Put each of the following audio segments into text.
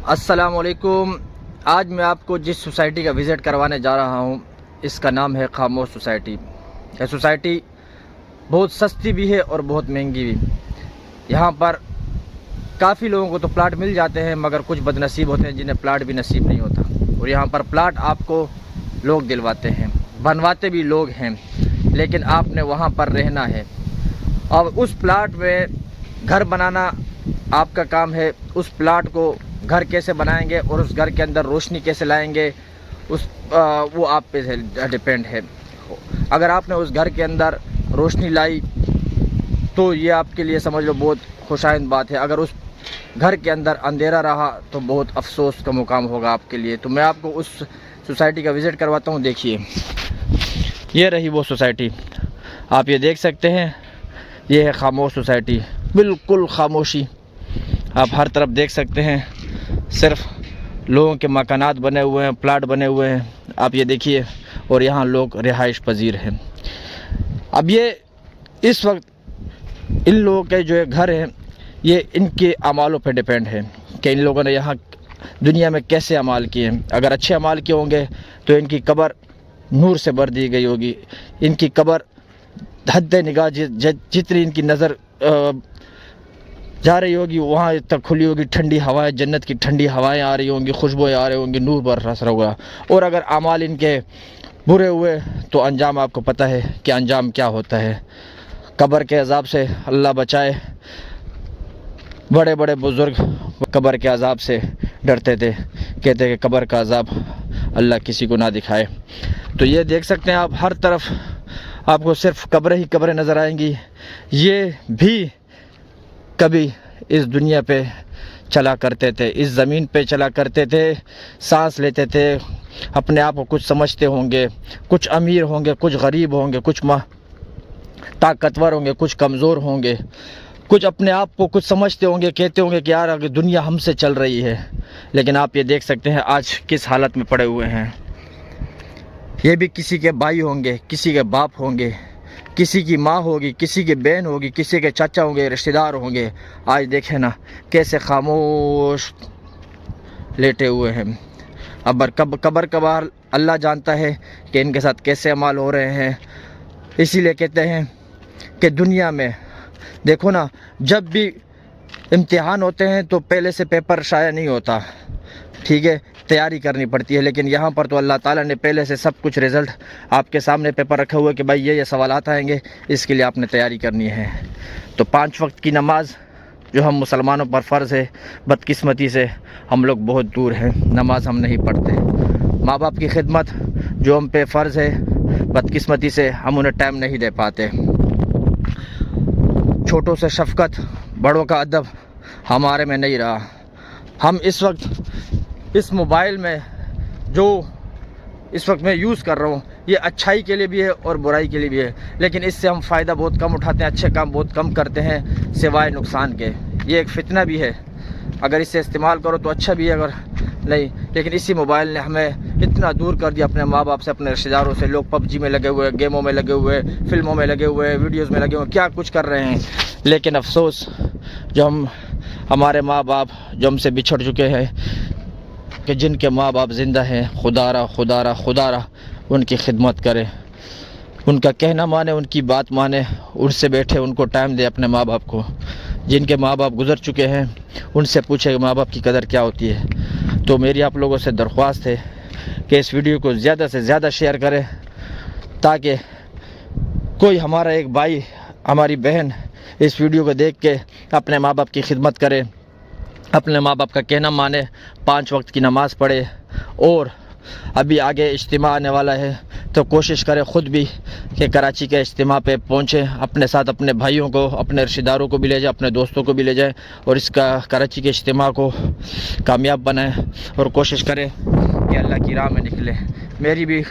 السلام علیکم۔ آج میں آپ کو جس سوسائٹی کا وزٹ کروانے جا رہا ہوں اس کا نام ہے خاموش سوسائٹی۔ یہ سوسائٹی بہت سستی بھی ہے اور بہت مہنگی بھی۔ یہاں پر کافی لوگوں کو تو پلاٹ مل جاتے ہیں، مگر کچھ بد نصیب ہوتے ہیں جنہیں پلاٹ بھی نصیب نہیں ہوتا، اور یہاں پر پلاٹ آپ کو لوگ دلواتے ہیں، بنواتے بھی لوگ ہیں، لیکن آپ نے وہاں پر رہنا ہے۔ اور اس پلاٹ میں گھر بنانا آپ کا کام ہے۔ اس پلاٹ کو گھر کیسے بنائیں گے اور اس گھر کے اندر روشنی کیسے لائیں گے وہ آپ پہ ڈیپینڈ ہے۔ اگر آپ نے اس گھر کے اندر روشنی لائی تو یہ آپ کے لیے سمجھ لو بہت خوشائند بات ہے۔ اگر اس گھر کے اندر اندھیرا رہا تو بہت افسوس کا مقام ہوگا آپ کے لیے۔ تو میں آپ کو اس سوسائٹی کا وزٹ کرواتا ہوں۔ دیکھیے، یہ رہی وہ سوسائٹی، آپ یہ دیکھ سکتے ہیں، یہ ہے خاموش سوسائٹی، بالکل خاموشی۔ آپ ہر طرف دیکھ سکتے ہیں، صرف لوگوں کے مکانات بنے ہوئے ہیں، پلاٹ بنے ہوئے ہیں، آپ یہ دیکھیے، اور یہاں لوگ رہائش پذیر ہیں۔ اب یہ اس وقت ان لوگوں کے جو گھر ہیں یہ ان کے اعمالوں پہ ڈیپینڈ ہے کہ ان لوگوں نے یہاں دنیا میں کیسے اعمال کیے ہیں۔ اگر اچھے اعمال کیے ہوں گے تو ان کی قبر نور سے بھر دی گئی ہوگی، ان کی قبر حد نگاہ جتنی ان کی نظر جا رہی ہوگی وہاں تک کھلی ہوگی، ٹھنڈی ہوائیں، جنت کی ٹھنڈی ہوائیں آ رہی ہوں گی، خوشبوئیں آ رہی ہوں گی، نور برس رہا ہوگا۔ اور اگر اعمال ان کے برے ہوئے تو انجام آپ کو پتہ ہے کہ انجام کیا ہوتا ہے۔ قبر کے عذاب سے اللہ بچائے۔ بڑے بڑے بزرگ قبر کے عذاب سے ڈرتے تھے، کہتے کہ قبر کا عذاب اللہ کسی کو نہ دکھائے۔ تو یہ دیکھ سکتے ہیں آپ، ہر طرف آپ کو صرف قبریں ہی قبریں نظر آئیں گی۔ یہ بھی کبھی اس دنیا پہ چلا کرتے تھے، اس زمین پہ چلا کرتے تھے، سانس لیتے تھے، اپنے آپ کو کچھ سمجھتے ہوں گے، کچھ امیر ہوں گے، کچھ غریب ہوں گے، کچھ طاقتور ہوں گے، کچھ کمزور ہوں گے، کچھ اپنے آپ کو کچھ سمجھتے ہوں گے، کہتے ہوں گے کہ یار اگر دنیا ہم سے چل رہی ہے۔ لیکن آپ یہ دیکھ سکتے ہیں آج کس حالت میں پڑے ہوئے ہیں۔ یہ بھی کسی کے بھائی ہوں گے، کسی کے باپ ہوں گے، کسی کی ماں ہوگی، کسی کی بہن ہوگی، کسی کے چچا ہوں گے، رشتہ دار ہوں گے۔ آج دیکھیں نا کیسے خاموش لیٹے ہوئے ہیں۔ اب قبر کا بار اللہ جانتا ہے کہ ان کے ساتھ کیسے اعمال ہو رہے ہیں۔ اسی لیے کہتے ہیں کہ دنیا میں دیکھو نا، جب بھی امتحان ہوتے ہیں تو پہلے سے پیپر شائع نہیں ہوتا، ٹھیک ہے، تیاری کرنی پڑتی ہے۔ لیکن یہاں پر تو اللہ تعالیٰ نے پہلے سے سب کچھ رزلٹ آپ کے سامنے پیپر رکھے ہوئے کہ بھائی یہ سوالات آئیں گے، اس کے لیے آپ نے تیاری کرنی ہے۔ تو 5 وقت کی نماز جو ہم مسلمانوں پر فرض ہے، بدقسمتی سے ہم لوگ بہت دور ہیں، نماز ہم نہیں پڑھتے۔ ماں باپ کی خدمت جو ہم پہ فرض ہے، بدقسمتی سے ہم انہیں ٹائم نہیں دے پاتے۔ چھوٹوں سے شفقت، بڑوں کا ادب ہمارے میں نہیں رہا۔ ہم اس وقت اس موبائل میں جو اس وقت میں یوز کر رہا ہوں یہ اچھائی کے لیے بھی ہے اور برائی کے لیے بھی ہے، لیکن اس سے ہم فائدہ بہت کم اٹھاتے ہیں، اچھے کام بہت کم کرتے ہیں سوائے نقصان کے۔ یہ ایک فتنہ بھی ہے، اگر اسے استعمال کرو تو اچھا بھی ہے، اگر نہیں، لیکن اسی موبائل نے ہمیں اتنا دور کر دیا اپنے ماں باپ سے، اپنے رشتہ داروں سے۔ لوگ پب جی میں لگے ہوئے، گیموں میں لگے ہوئے، فلموں میں لگے ہوئے، ویڈیوز میں لگے ہوئے، کیا کچھ کر رہے ہیں۔ لیکن افسوس جو ہمارے ماں باپ جو ہم سے بچھڑ چکے ہیں، کہ جن کے ماں باپ زندہ ہیں، خدا را ان کی خدمت کرے، ان کا کہنا مانے، ان کی بات مانے، ان سے بیٹھے، ان کو ٹائم دے اپنے ماں باپ کو۔ جن کے ماں باپ گزر چکے ہیں ان سے پوچھے کہ ماں باپ کی قدر کیا ہوتی ہے۔ تو میری آپ لوگوں سے درخواست ہے کہ اس ویڈیو کو زیادہ سے زیادہ شیئر کریں، تاکہ کوئی ہمارا ایک بھائی، ہماری بہن اس ویڈیو کو دیکھ کے اپنے ماں باپ کی خدمت کرے، اپنے ماں باپ کا کہنا مانے، 5 وقت کی نماز پڑھے۔ اور ابھی آگے اجتماع آنے والا ہے تو کوشش کرے خود بھی کہ کراچی کے اجتماع پہ پہنچے، اپنے ساتھ اپنے بھائیوں کو، اپنے رشتہ داروں کو بھی لے جائے، اپنے دوستوں کو بھی لے جائے، اور اس کا کراچی کے اجتماع کو کامیاب بنائے، اور کوشش کرے کہ اللہ کی راہ میں نکلے۔ میری بھی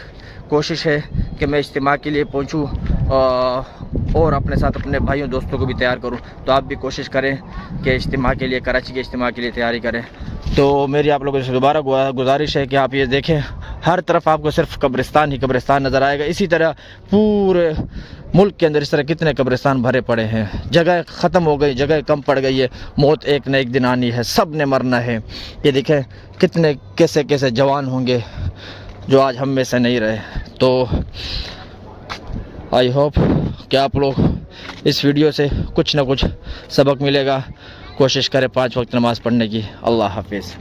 کوشش ہے کہ میں اجتماع کے لیے پہنچوں اور اپنے ساتھ اپنے بھائیوں دوستوں کو بھی تیار کروں۔ تو آپ بھی کوشش کریں کہ اجتماع کے لیے، کراچی کے اجتماع کے لیے تیاری کریں۔ تو میری آپ لوگوں سے دوبارہ گزارش ہے کہ آپ یہ دیکھیں ہر طرف آپ کو صرف قبرستان ہی قبرستان نظر آئے گا. اسی طرح پورے ملک کے اندر اس طرح کتنے قبرستان بھرے پڑے ہیں. جگہ ختم ہو گئی, جگہ کم پڑ گئی ہے. موت ایک نہ ایک دن آنی ہے, سب نے مرنا ہے. یہ دیکھیں کتنے کیسے کیسے جوان ہوں گے جو آج ہم میں سے نہیں رہے. تو آئی ہوپ کہ آپ لوگ اس ویڈیو سے کچھ نہ کچھ سبق ملے گا. کوشش کریں 5 وقت نماز پڑھنے کی. اللہ حافظ.